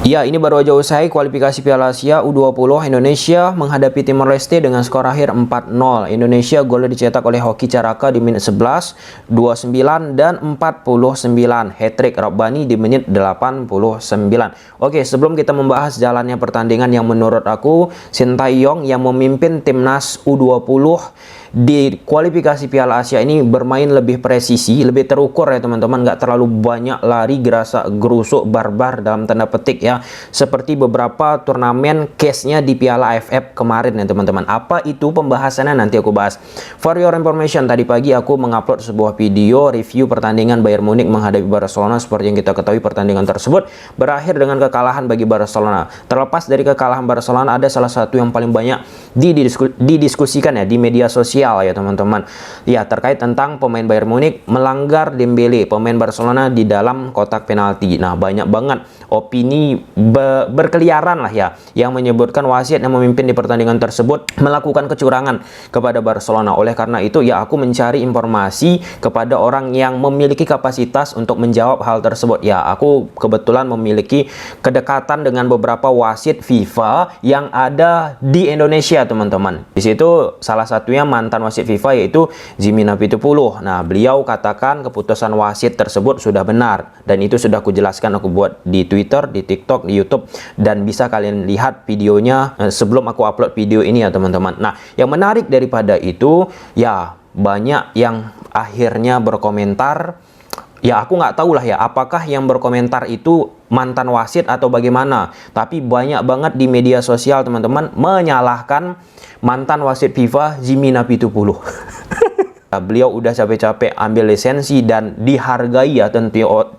Ya, ini baru aja usai kualifikasi Piala Asia U20. Indonesia menghadapi Timor Leste dengan skor akhir 4-0. Indonesia golnya dicetak oleh Hoki Caraka di menit 11, 29 dan 49. Hat-trick Rabbani di menit 89. Oke, sebelum kita membahas jalannya pertandingan yang menurut aku Sintayong yang memimpin timnas U20 di kualifikasi Piala Asia ini bermain lebih presisi, lebih terukur ya teman-teman, nggak terlalu banyak lari gerasa gerusuk barbar dalam tanda petik ya, seperti beberapa turnamen case-nya di Piala AFF kemarin ya teman-teman. Apa itu pembahasannya nanti aku bahas. For your information, tadi pagi aku mengupload sebuah video review pertandingan Bayern Munich menghadapi Barcelona. Seperti yang kita ketahui, pertandingan tersebut berakhir dengan kekalahan bagi Barcelona. Terlepas dari kekalahan Barcelona, ada salah satu yang paling banyak didiskusikan ya di media sosial ya teman-teman, ya terkait tentang pemain Bayern Munich melanggar Dembele, pemain Barcelona, di dalam kotak penalti. Nah, banyak banget opini berkeliaran lah ya, yang menyebutkan wasit yang memimpin di pertandingan tersebut melakukan kecurangan kepada Barcelona. Oleh karena itu ya, aku mencari informasi kepada orang yang memiliki kapasitas untuk menjawab hal tersebut. Ya, aku kebetulan memiliki kedekatan dengan beberapa wasit FIFA yang ada di Indonesia teman-teman. Di situ salah satunya mantan wasit FIFA, yaitu Jimmy Napitupulu. Nah, beliau katakan keputusan wasit tersebut sudah benar, dan itu sudah aku jelaskan, aku buat di Twitter, di TikTok, di YouTube, dan bisa kalian lihat videonya sebelum aku upload video ini ya teman-teman. Nah, yang menarik daripada itu ya, banyak yang akhirnya berkomentar. Ya, aku nggak tahu lah ya, apakah yang berkomentar itu mantan wasit atau bagaimana. Tapi banyak banget di media sosial teman-teman menyalahkan mantan wasit FIFA Jimmy Napitupulu. Beliau udah capek-capek ambil lisensi dan dihargai ya tentunya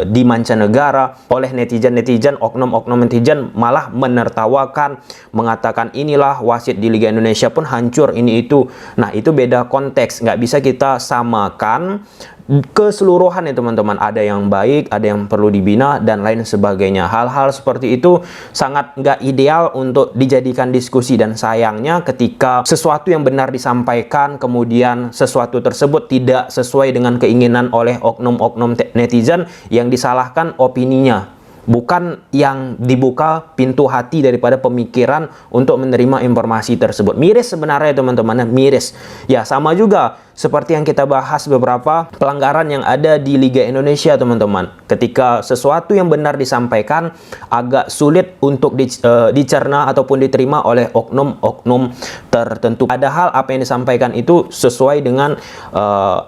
di mancanegara oleh netizen, oknum-oknum netizen malah menertawakan, mengatakan inilah wasit di Liga Indonesia pun hancur, ini itu. Nah, itu beda konteks, nggak bisa kita samakan keseluruhan ya teman-teman. Ada yang baik, ada yang perlu dibina, dan lain sebagainya. Hal-hal seperti itu sangat nggak ideal untuk dijadikan diskusi, dan sayangnya ketika sesuatu yang benar disampaikan, kemudian sesuatu tersebut tidak sesuai dengan keinginan oleh oknum-oknum netizen, yang disalahkan opininya, bukan yang dibuka pintu hati daripada pemikiran untuk menerima informasi tersebut. Miris sebenarnya teman-teman, miris. Ya, sama juga seperti yang kita bahas beberapa pelanggaran yang ada di Liga Indonesia teman-teman. Ketika sesuatu yang benar disampaikan, agak sulit untuk dicerna ataupun diterima oleh oknum-oknum tertentu. Padahal apa yang disampaikan itu sesuai dengan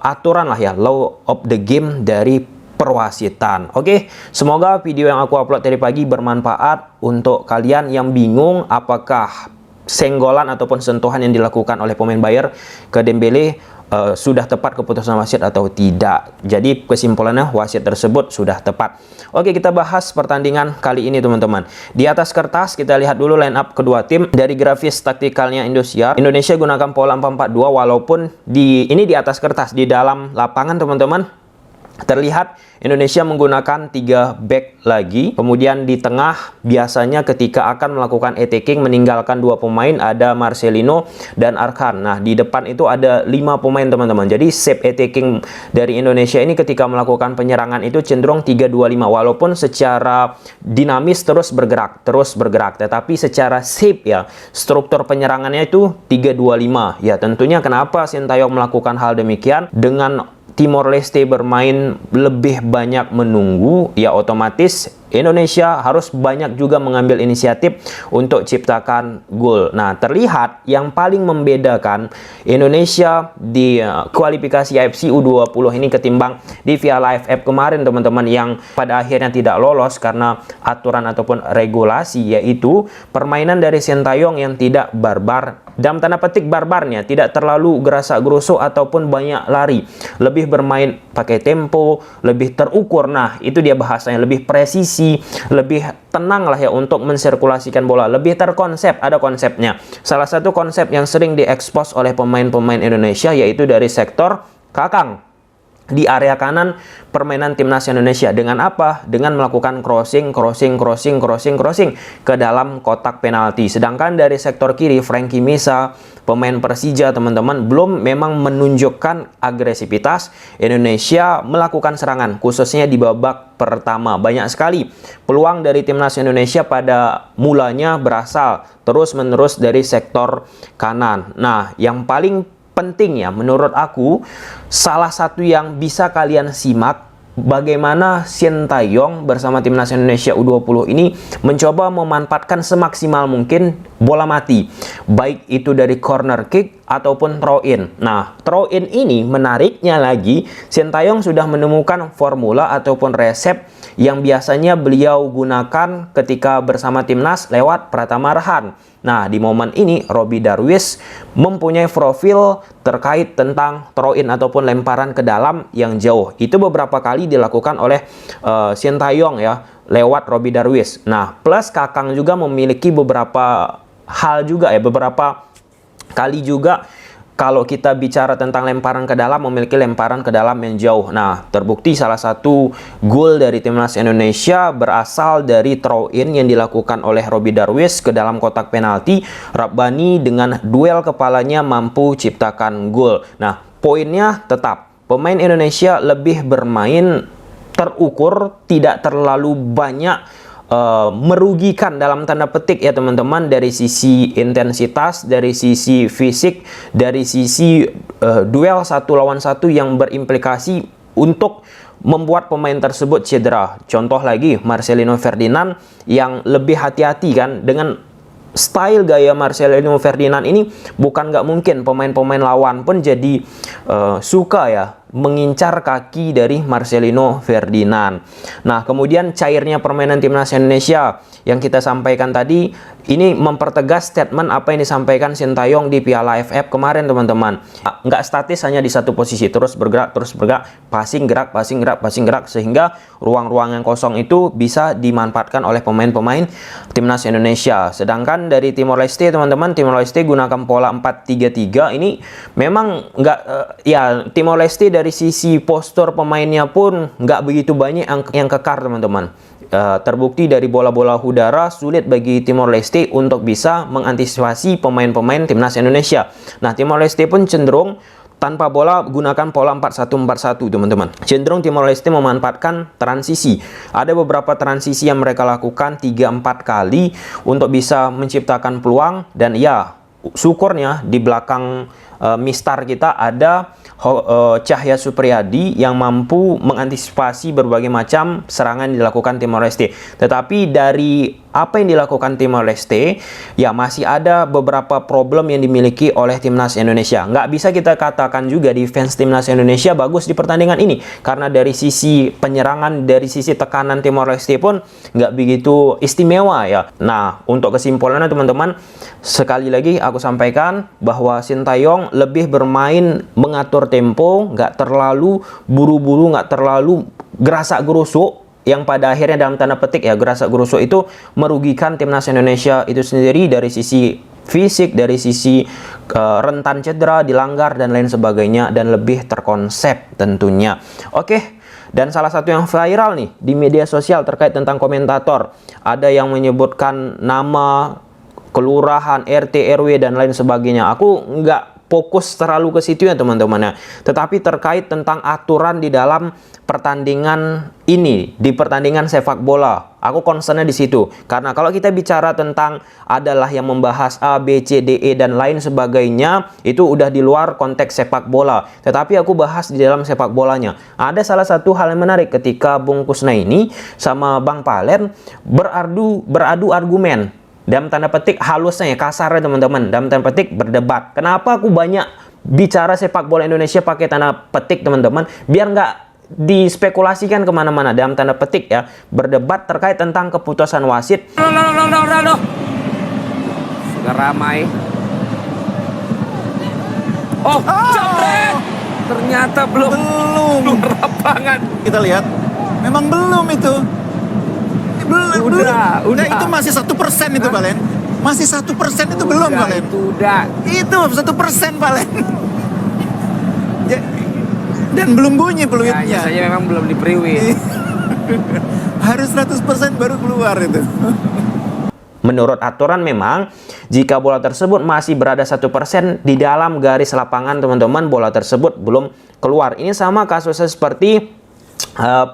aturan lah ya, law of the game dari perwasitan. Oke, semoga video yang aku upload tadi pagi bermanfaat untuk kalian yang bingung apakah senggolan ataupun sentuhan yang dilakukan oleh pemain Bayern ke Dembele sudah tepat keputusan wasit atau tidak. Jadi kesimpulannya wasit tersebut sudah tepat. Oke, kita bahas pertandingan kali ini teman-teman. Di atas kertas kita lihat dulu line up kedua tim. Dari grafis taktikalnya Indosiar, Indonesia gunakan pola 4-4-2, walaupun ini di atas kertas. Di dalam lapangan teman-teman terlihat Indonesia menggunakan 3 back lagi. Kemudian di tengah biasanya ketika akan melakukan attacking meninggalkan 2 pemain, ada Marcelino dan Arkan. Nah, di depan itu ada 5 pemain teman-teman. Jadi shape attacking dari Indonesia ini ketika melakukan penyerangan itu cenderung 3-2-5, walaupun secara dinamis terus bergerak, tetapi secara shape ya, struktur penyerangannya itu 3-2-5. Ya, tentunya kenapa Sintayong melakukan hal demikian? Dengan Timor Leste bermain lebih banyak menunggu, ya otomatis Indonesia harus banyak juga mengambil inisiatif untuk ciptakan gol. Nah, terlihat yang paling membedakan Indonesia di kualifikasi AFC U20 ini ketimbang di Piala AFF kemarin teman-teman, yang pada akhirnya tidak lolos karena aturan ataupun regulasi, yaitu permainan dari Sintayong yang tidak barbar. Dalam tanda petik barbarnya, tidak terlalu gerasa gerusuk ataupun banyak lari, lebih bermain pakai tempo, lebih terukur. Nah, itu dia bahasanya, lebih presisi, lebih tenang lah ya untuk mensirkulasikan bola, lebih terkonsep, ada konsepnya. Salah satu konsep yang sering diekspos oleh pemain-pemain Indonesia yaitu dari sektor Kakang. di area kanan permainan timnas Indonesia. Dengan apa? Dengan melakukan crossing ke dalam kotak penalti. Sedangkan dari sektor kiri, Frankie Misa, pemain Persija teman-teman, belum memang menunjukkan agresivitas. Indonesia melakukan serangan, khususnya di babak pertama. Banyak sekali peluang dari timnas Indonesia pada mulanya berasal terus-menerus dari sektor kanan. Nah, yang paling penting ya menurut aku, salah satu yang bisa kalian simak bagaimana Sintayong bersama timnas Indonesia U20 ini mencoba memanfaatkan semaksimal mungkin bola mati, baik itu dari corner kick ataupun throw in. Nah, throw in ini menariknya lagi, Sintayong sudah menemukan formula ataupun resep yang biasanya beliau gunakan ketika bersama timnas lewat Pratama Arhan. Nah, di momen ini Robby Darwish mempunyai profil terkait tentang throw in ataupun lemparan ke dalam yang jauh. Itu beberapa kali dilakukan oleh Sintayong ya, lewat Robby Darwish. Nah, plus Kakang juga memiliki beberapa hal juga ya, beberapa kali juga kalau kita bicara tentang lemparan ke dalam, memiliki lemparan ke dalam yang jauh. Nah, terbukti salah satu gol dari timnas Indonesia berasal dari throw in yang dilakukan oleh Robby Darwish ke dalam kotak penalti. Rabbani dengan duel kepalanya mampu ciptakan gol. Nah, poinnya tetap pemain Indonesia lebih bermain terukur, tidak terlalu banyak merugikan dalam tanda petik ya teman-teman, dari sisi intensitas, dari sisi fisik, dari sisi duel satu lawan satu yang berimplikasi untuk membuat pemain tersebut cedera. Contoh lagi Marcelino Ferdinand yang lebih hati-hati kan dengan style gaya Marcelino Ferdinand ini. Bukan nggak mungkin pemain-pemain lawan pun jadi suka ya mengincar kaki dari Marcelino Ferdinand. Nah, kemudian cairnya permainan timnas Indonesia yang kita sampaikan tadi, ini mempertegas statement apa yang disampaikan Sintayong di Piala AFF kemarin teman-teman. Nggak statis hanya di satu posisi, terus bergerak, passing gerak, sehingga ruang-ruang yang kosong itu bisa dimanfaatkan oleh pemain-pemain timnas Indonesia. Sedangkan dari Timor Leste teman-teman, Timor Leste gunakan pola 4-3-3. Ini memang nggak ya, Timor Leste dari sisi postur pemainnya pun nggak begitu banyak yang kekar teman-teman. Terbukti dari bola-bola udara sulit bagi Timor Leste untuk bisa mengantisipasi pemain-pemain timnas Indonesia. Nah, Timor Leste pun cenderung tanpa bola gunakan pola 4-1-4-1 teman-teman. Cenderung Timor Leste memanfaatkan transisi. Ada beberapa transisi yang mereka lakukan 3-4 kali untuk bisa menciptakan peluang, dan ya syukurnya di belakang mistar kita ada Cahya Supriyadi yang mampu mengantisipasi berbagai macam serangan yang dilakukan Timor Leste. Tetapi dari apa yang dilakukan Timor Leste, ya masih ada beberapa problem yang dimiliki oleh timnas Indonesia. Nggak bisa kita katakan juga defense timnas Indonesia bagus di pertandingan ini, karena dari sisi penyerangan, dari sisi tekanan Timor Leste pun nggak begitu istimewa ya. Nah, untuk kesimpulannya teman-teman, sekali lagi aku sampaikan bahwa Sintayong lebih bermain mengatur tempo, nggak terlalu buru-buru, nggak terlalu gerasak-gerusuk, yang pada akhirnya dalam tanda petik ya gerasak-gerusuk itu merugikan timnas Indonesia itu sendiri dari sisi fisik, dari sisi rentan cedera, dilanggar dan lain sebagainya, dan lebih terkonsep tentunya. Oke. Dan salah satu yang viral nih di media sosial terkait tentang komentator, ada yang menyebutkan nama kelurahan, RT, RW dan lain sebagainya. Aku nggak fokus terlalu ke situ ya teman-teman ya. Tetapi terkait tentang aturan di dalam pertandingan ini, di pertandingan sepak bola, aku concernnya di situ. Karena kalau kita bicara tentang adalah yang membahas A, B, C, D, E dan lain sebagainya, itu udah di luar konteks sepak bola. Tetapi aku bahas di dalam sepak bolanya. Ada salah satu hal yang menarik ketika Bung Kusnaini sama Bang Palen beradu argumen. Dalam tanda petik halusnya ya, kasarnya teman-teman, dalam tanda petik berdebat. Kenapa aku banyak bicara sepak bola Indonesia pakai tanda petik teman-teman, biar nggak dispekulasikan kemana-mana, dalam tanda petik ya, berdebat terkait tentang keputusan wasit. Sudah ramai. Oh, jambret! Ternyata belum lapangan. Kita lihat, memang belum itu. Udah. Itu masih 1% itu Valen. Masih 1% itu belum Valen. Itu udah. Itu 1% Valen. Dan belum bunyi Ya, peluitnya. biasanya memang belum di pre-win. Harus 100% baru keluar itu. Menurut aturan memang jika bola tersebut masih berada 1% di dalam garis lapangan teman-teman, bola tersebut belum keluar. Ini sama kasusnya seperti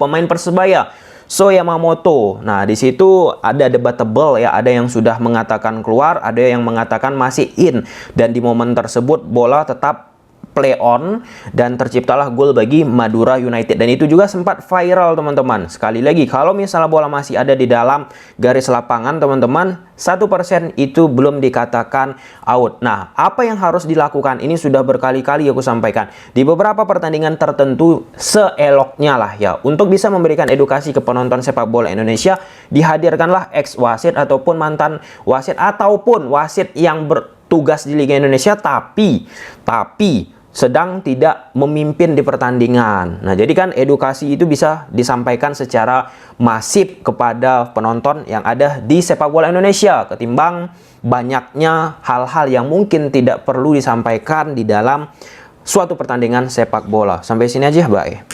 pemain Persebaya So Yamamoto. Nah, di situ ada debatable ya, ada yang sudah mengatakan keluar, ada yang mengatakan masih in, dan di momen tersebut bola tetap play on dan terciptalah gol bagi Madura United, dan itu juga sempat viral teman-teman. Sekali lagi, kalau misalnya bola masih ada di dalam garis lapangan teman-teman, 1% itu belum dikatakan out. Nah, apa yang harus dilakukan ini sudah berkali-kali aku sampaikan di beberapa pertandingan tertentu, seeloknya lah ya, untuk bisa memberikan edukasi ke penonton sepak bola Indonesia, dihadirkanlah ex wasit ataupun mantan wasit ataupun wasit yang bertugas di Liga Indonesia tapi sedang tidak memimpin di pertandingan. Nah, jadi kan edukasi itu bisa disampaikan secara masif kepada penonton yang ada di sepak bola Indonesia, ketimbang banyaknya hal-hal yang mungkin tidak perlu disampaikan di dalam suatu pertandingan sepak bola. Sampai sini aja, bye.